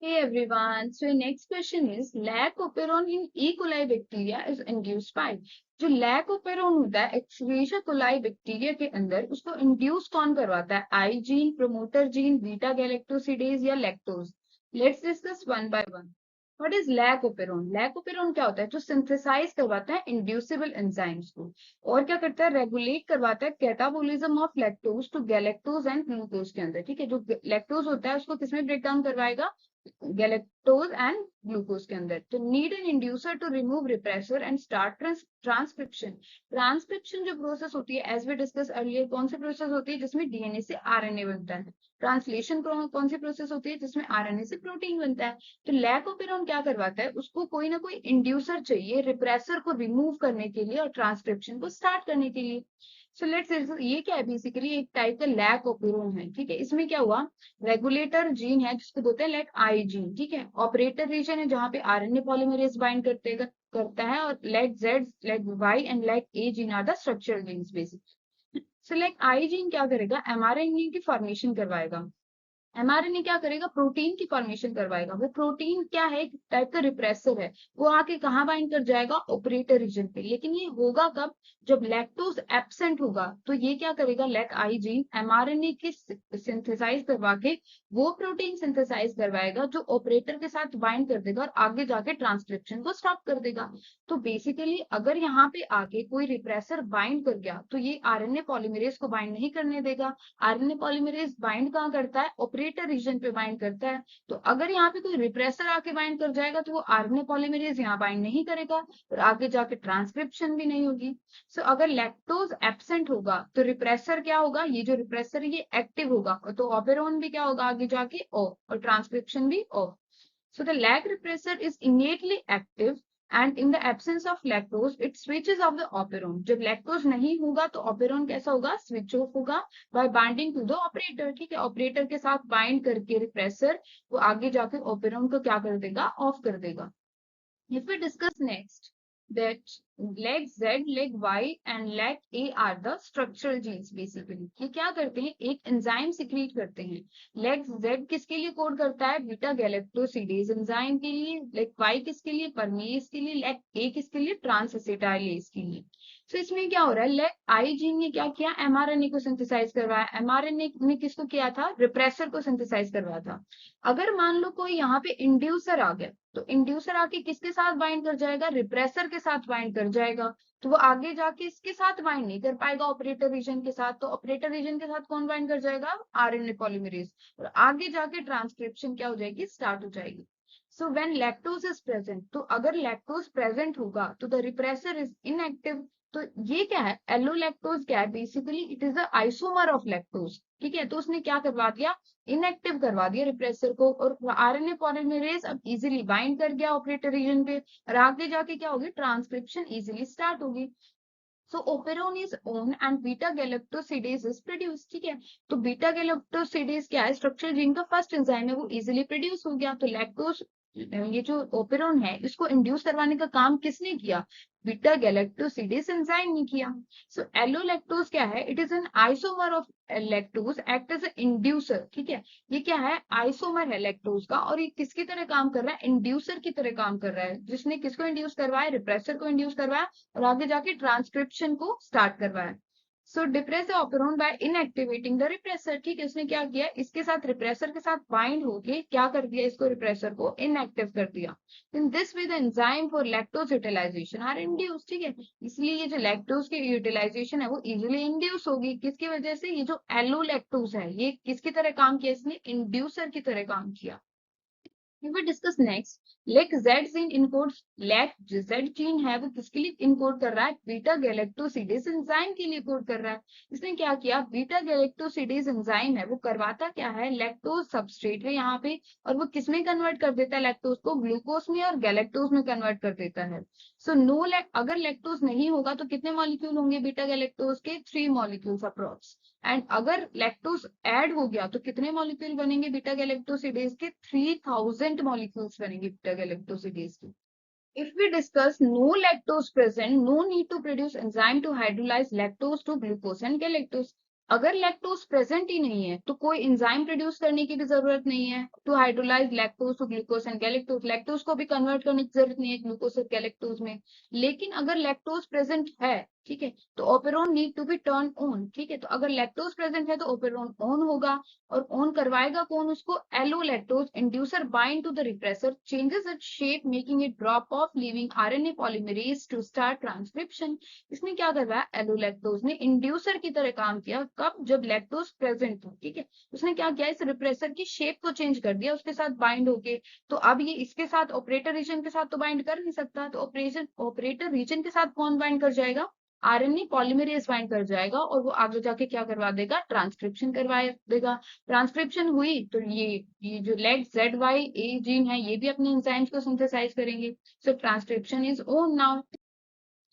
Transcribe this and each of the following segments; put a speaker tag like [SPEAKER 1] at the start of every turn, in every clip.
[SPEAKER 1] Hey everyone, so your next question is lack operon in E. coli bacteria is induced by जो lac operon होता है एक्सक्रीशिया coli bacteria के अंदर उसको induce कौन करवाता है I gene promoter gene beta galactosidase या lactose let's discuss one by one what is lac operon क्या होता है जो सिंथेसाइज करवाता है इंड्यूसिबल एंजाइम्स को और क्या करता है रेगुलेट करवाता है catabolism of lactose to galactose and glucose के अंदर ठीक है जो लैक्टोज होता है उसको किसमें ब्रेक डाउन करवाएगा गैलेक्टोज एंड ग्लूकोज के अंदर तो need an inducer to remove repressor and start transcription transcription जो प्रोसेस होती है एज वी डिस्कस अर्लियर कौन सी प्रोसेस होती है जिसमें डीएनए से आरएनए बनता है ट्रांसलेशन कौन सी प्रोसेस होती है जिसमें आरएनए से प्रोटीन बनता है तो लैकोपेरॉन क्या करवाता है उसको कोई ना कोई इंड्यूसर चाहिए रिप्रेसर को रिमूव करने के लिए और ट्रांसक्रिप्शन को स्टार्ट करने के लिए सो लेट्स ये क्या है बेसिकली एक टाइप का लैक ओपेरोन है ठीक है इसमें क्या हुआ रेगुलेटर जीन है जिसको बोलते हैं लेट आई जीन ठीक है ऑपरेटर रीजन है जहां पे आरएनए पॉलीमरेज बाइंड करता है और let Z let Y and let A gene are the structural genes basically so let I gene क्या करेगा एमआरएनए की फॉर्मेशन करवाएगा एमआरएनए क्या करेगा प्रोटीन की फॉर्मेशन करवाएगा वो प्रोटीन क्या है एक टाइप का रिप्रेसर है वो आके कहाँ बाइंड कर जाएगा ऑपरेटर रीजन पे लेकिन ये होगा कब जब लैक्टोज एब्सेंट होगा तो ये क्या करेगा लेक आई जीन एमआरएनए की सिंथेसाइज करवा के वो प्रोटीन सिंथेसाइज करवाएगा जो ऑपरेटर के साथ बाइंड कर देगा और आगे जाके ट्रांसक्रिप्शन को स्टॉप कर देगा तो बेसिकली अगर यहाँ पे आके कोई रिप्रेसर बाइंड कर गया तो ये आरएनए पॉलीमरेज को बाइंड नहीं करने देगा आरएनए पॉलीमरेज बाइंड कहाँ करता है ऑपरेटर रीजन पे बाइंड करता है तो अगर यहाँ पे कोई रिप्रेसर आके बाइंड कर जाएगा तो वो आरएनए पॉलीमरेज यहाँ बाइंड नहीं करेगा और आगे जाके ट्रांसक्रिप्शन भी नहीं होगी सो अगर लैक्टोज एब्सेंट होगा तो रिप्रेसर क्या होगा ये जो रिप्रेसर ये एक्टिव होगा तो ऑपेरोन भी क्या होगा आगे जाके ओ और ट्रांसक्रिप्शन भी ओ So the lag repressor is innately active and in the absence of lactose, it switches off the operon. जब lactose नहीं होगा तो operon कैसा होगा switch off होगा by binding to the operator ठीक है operator के साथ bind करके repressor वो आगे जाके operon को क्या कर देगा off कर देगा If we discuss next that leg Z, leg Y and leg A are the structural genes basically. ये क्या करते हैं एक एंजाइम सिक्रीट करते हैं लेग Z किसके लिए कोड करता है बीटा गैलेक्टोसिडेज एंजाइम के लिए लेग Y किसके लिए परमेज के लिए लेग A किसके लिए ट्रांसएसिटाइलेज के लिए तो इसमें क्या हो रहा है लेग आई जीन ने क्या किया एमआरएनए को सिंथेसाइज करवाया एमआरएनए ने किसको किया था रिप्रेसर को सिंथेसाइज करवाया था अगर मान लो कोई यहाँ पे इंड्यूसर आ गया तो इंड्यूसर आके किसके साथ बाइंड कर जाएगा रिप्रेसर के साथ बाइंड कर जाएगा तो वो आगे जाके इसके साथ बाइंड नहीं कर पाएगा ऑपरेटर रीजन के साथ तो ऑपरेटर रीजन के साथ कौन बाइंड कर जाएगा आरएनए पॉलीमरेज और आगे जाके ट्रांसक्रिप्शन क्या हो जाएगी स्टार्ट हो जाएगी so when lactose is present तो अगर लैक्टोज प्रेजेंट होगा तो द रिप्रेसर इज इनएक्टिव तो ये क्या है एलोलैक्टोज क्या है basically it is the isomer of lactose ठीक है तो उसने क्या करवा दिया इनएक्टिव करवा दिया रिप्रेसर को और आरएनए पॉलीमरेज अब इजीली बाइंड कर गया ऑपरेटर रीजन पे और आगे जाके क्या होगी ट्रांसक्रिप्शन इजीली स्टार्ट होगी so operon is on and beta galactosidase is produce ठीक है तो बीटा गैलेक्टोसिडेज क्या है स्ट्रक्चरल जीन का फर्स्ट एंजाइम है वो इजीली प्रोड्यूस हो गया तो लैक्टोज ये जो ओपेरोन है इसको इंड्यूस करवाने का काम किसने किया बीटा गैलेक्टोसिडेज एंजाइम ने किया सो एलोलैक्टोज क्या है it is an isomer of lactose act as inducer ठीक है ये क्या है आइसोमर है लैक्टोज का और ये किसकी तरह काम कर रहा है इंड्यूसर की तरह काम कर रहा है जिसने किसको इंड्यूस करवाया रिप्रेसर को इंड्यूस करवाया और आगे जाके ट्रांसक्रिप्शन को स्टार्ट करवाया so depress the operon by inactivating the repressor ठीक है उसने क्या किया इसके साथ रिप्रेसर के साथ बाइंड होके क्या कर दिया इसको रिप्रेसर को इनएक्टिव कर दिया in this way the enzyme for lactose utilisation are induce ठीक है इसलिए ये जो लैक्टोज की यूटिलाइजेशन है वो इजीली इंड्यूस होगी किसकी वजह से ये जो एलोलैक्टोज है ये किसकी तरह काम किया इसने इंड्यूसर की तरह काम किया We will discuss next. Lake Z gene encode lake Z gene है वो किसके लिए इनकोड कर रहा है बीटा गैलेक्टोसिडेज एंजाइम के लिए कोड कर रहा है इसने क्या किया बीटा गैलेक्टोसिडेज एंजाइम है वो करवाता क्या है लैक्टोज सबस्ट्रेट है यहाँ पे और वो किसमें कन्वर्ट कर देता है लैक्टोज को ग्लूकोज में और गैलेक्टोज में कन्वर्ट कर देता है सो नो अगर लैक्टोज नहीं होगा तो कितने मॉलिक्यूल होंगे बीटा गैलेक्टोज के 3 मॉलिक्यूल्स अप्रॉक्स एंड अगर लैक्टोज ऐड हो गया तो कितने मॉलिक्यूल बनेंगे बीटा गैलेक्टोसिडेज के 3000 मॉलिक्यूल्स बनेंगे बीटा गैलेक्टोसिडेज के If we discuss no lactose present, no need to produce enzyme to hydrolyze lactose to glucose and galactose. अगर लैक्टोज प्रेजेंट ही नहीं है तो कोई एंजाइम प्रोड्यूस करने की भी जरूरत नहीं है to hydrolyse lactose to glucose and galactose. Lactose को भी कन्वर्ट करने की जरूरत नहीं है ग्लूकोज और गैलेक्टोज में। लेकिन अगर लैक्टोज प्रेजेंट है, ठीक है, तो operon need to be turn on. ठीक है, तो अगर लैक्टोज प्रेजेंट है तो ओपेरोन ऑन होगा। और ऑन करवाएगा कौन उसको? Allolactose inducer bind to the repressor, changes its shape making it drop off, leaving RNA polymerase to start transcription. इसने क्या करवाया? एलोलैक्टोज ने इंड्यूसर की तरह काम किया। कब? जब लैक्टोज प्रेजेंट था। ठीक है, उसने क्या किया? इस रिप्रेसर की शेप को चेंज कर दिया उसके साथ बाइंड होके। तो अब ये इसके साथ ऑपरेटर रीजन के साथ तो बाइंड कर नहीं सकता, तो ऑपरेटर रीजन के साथ कौन बाइंड कर जाएगा? आरएनए पॉलीमरेज बाइंड कर जाएगा और वो आगे जाके क्या करवा देगा? ट्रांसक्रिप्शन करवा देगा। ट्रांसक्रिप्शन हुई तो ये जो लेग जेड वाई ए जीन है ये भी अपने एंजाइम्स को सिंथेसाइज करेंगे। So transcription is on now.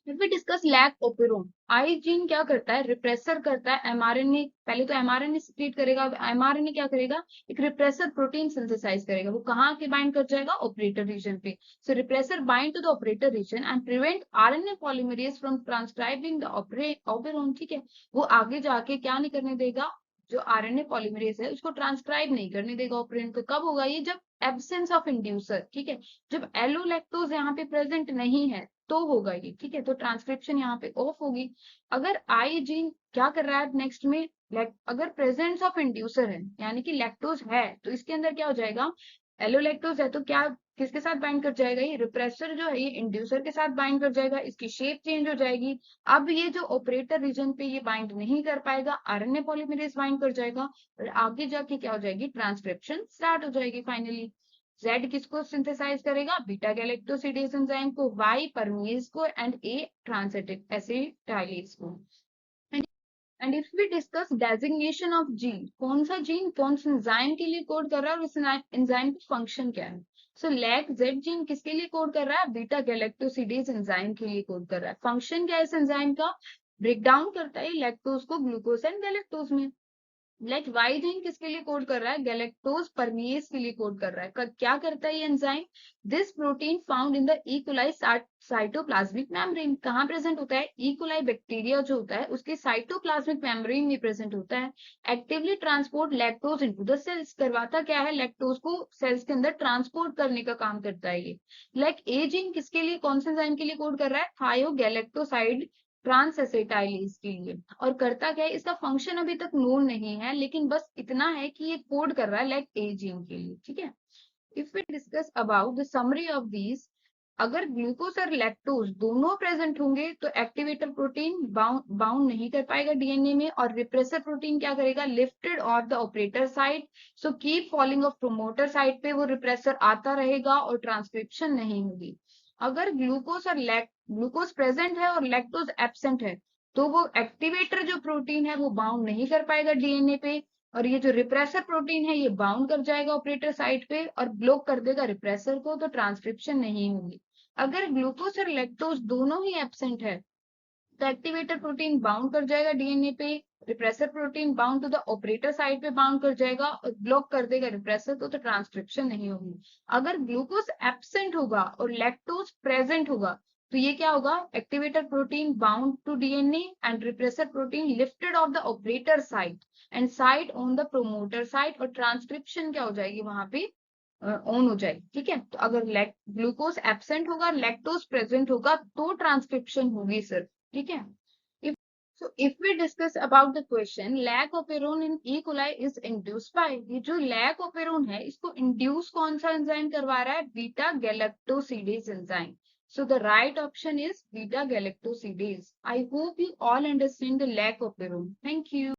[SPEAKER 1] If we discuss lac operon, I gene क्या करता है? रिप्रेसर करता है एमआरएनए। पहले तो एमआरएनए सिक्रीट करेगा, अब एमआरएनए क्या करेगा? एक रिप्रेसर प्रोटीन सिंथेसाइज करेगा। वो कहाँ के बाइंड कर जाएगा? ऑपरेटर रीजन पे। So repressor bind to the operator region and prevent RNA polymerase from transcribing the operon. ठीक है, वो आगे जाके क्या नहीं करने देगा? जो आरएनए पॉलीमरेज है उसको ट्रांसक्राइब नहीं करने देगा ऑपरेंट को। कब होगा ये? जब एब्सेंस ऑफ इंड्यूसर। ठीक है, जब एलोलैक्टोज यहाँ पे प्रेजेंट नहीं है तो होगा ये। ठीक है, तो ट्रांसक्रिप्शन यहाँ पे ऑफ होगी। अगर आई जीन क्या कर रहा है नेक्स्ट में? अगर प्रेजेंस ऑफ इंड्यूसर है यानी कि लैक्टोज है तो इसके अंदर क्या हो जाएगा? एलोलैक्टोज है तो क्या किसके साथ बाइंड कर जाएगा? ये रिप्रेसर जो है ये इंड्यूसर के साथ बाइंड कर जाएगा, इसकी शेप चेंज हो जाएगी। अब ये जो ऑपरेटर रीजन पे ये बाइंड नहीं कर पाएगा, आरएनए पॉलीमरेज बाइंड कर जाएगा और आगे जाके क्या हो जाएगी? ट्रांसक्रिप्शन स्टार्ट हो जाएगी फाइनली। Z किसको सिंथेसाइज करेगा? बीटा गैलेक्टोसिडेज एंजाइम को, Y परमीज को एंड A एसिटाइलेज को। And if we discuss designation of gene, कौन सा जीन कौन से एंजाइम के लिए कोड कर रहा है और उस एंजाइम की फंक्शन क्या है? सो लैक जेड जीन किसके लिए कोड कर रहा है? बीटा गैलेक्टोसिडेज एंजाइम के लिए कोड कर रहा है। फंक्शन क्या है इस एंजाइम का? ब्रेक डाउन करता है लैक्टोज को ग्लूकोज एंड गैलेक्टोज में। लाइक वाई जीन किसके लिए कोड कर रहा है? गैलेक्टोज परमीएज के लिए कोड कर रहा है। क्या करता है ये enzyme? This protein found in the E coli cytoplasmic membrane. कहाँ प्रेजेंट होता है? इकोलाई बैक्टीरिया जो होता है उसके साइटोप्लाज्मिक मेम्ब्रेन में प्रेजेंट होता है। Actively transport lactose into the cells. करवाता क्या है? लैक्टोज को सेल्स के अंदर ट्रांसपोर्ट करने का काम करता है ये। लाइक ए जीन किसके लिए, कौन से एंजाइम के लिए कोड कर रहा है? थायोगैलेक्टोसाइड ट्रांसएसिटाइलेज के लिए। और करता क्या है? इसका फंक्शन अभी तक नोन नहीं है, लेकिन बस इतना है कि ये कोड कर रहा है लाइक ए जीन के लिए। ठीक है, if we discuss about the summary of these, अगर ग्लूकोज और लैक्टोज दोनों प्रेजेंट होंगे तो एक्टिवेटर प्रोटीन बाउंड नहीं कर पाएगा डीएनए में, और रिप्रेसर प्रोटीन क्या करेगा? Lifted off the operator site. So keep falling of promoter site पे वो रिप्रेसर आता रहेगा और ट्रांसक्रिप्शन नहीं होगी। अगर ग्लूकोज प्रेजेंट है और लैक्टोज एब्सेंट है तो वो एक्टिवेटर जो प्रोटीन है वो बाउंड नहीं कर पाएगा डीएनए पे, और ये जो रिप्रेसर प्रोटीन है ये बाउंड कर जाएगा ऑपरेटर साइट पे और ब्लॉक कर देगा रिप्रेसर को, तो ट्रांसक्रिप्शन नहीं होगी। अगर ग्लूकोज और लैक्टोज दोनों ही एब्सेंट है तो एक्टिवेटर प्रोटीन बाउंड कर जाएगा डीएनए पे, repressor protein bound to the operator site पे बाउंड कर जाएगा और ब्लॉक कर देगा रिप्रेसर को, तो ट्रांसक्रिप्शन नहीं होगी। अगर ग्लूकोज एब्सेंट होगा और लैक्टोज प्रेजेंट होगा तो ये क्या होगा? Activator protein bound to DNA and repressor protein lifted off the operator site and site on the promoter site, और ट्रांसक्रिप्शन क्या हो जाएगी वहां पे? ऑन हो जाएगी। ठीक है, तो अगर ग्लूकोज एब्सेंट होगा, लैक्टोज प्रेजेंट होगा तो ट्रांसक्रिप्शन होगी सिर्फ। ठीक है, if if we discuss about the question, lack of operon in E. coli is induced by, ये जो lack of operon है इसको induce कौन सा एंजाइम करवा रहा है? Beta galactosidase enzyme. So the right option is beta galactosidase. I hope you all understand the lack of operon. Thank you.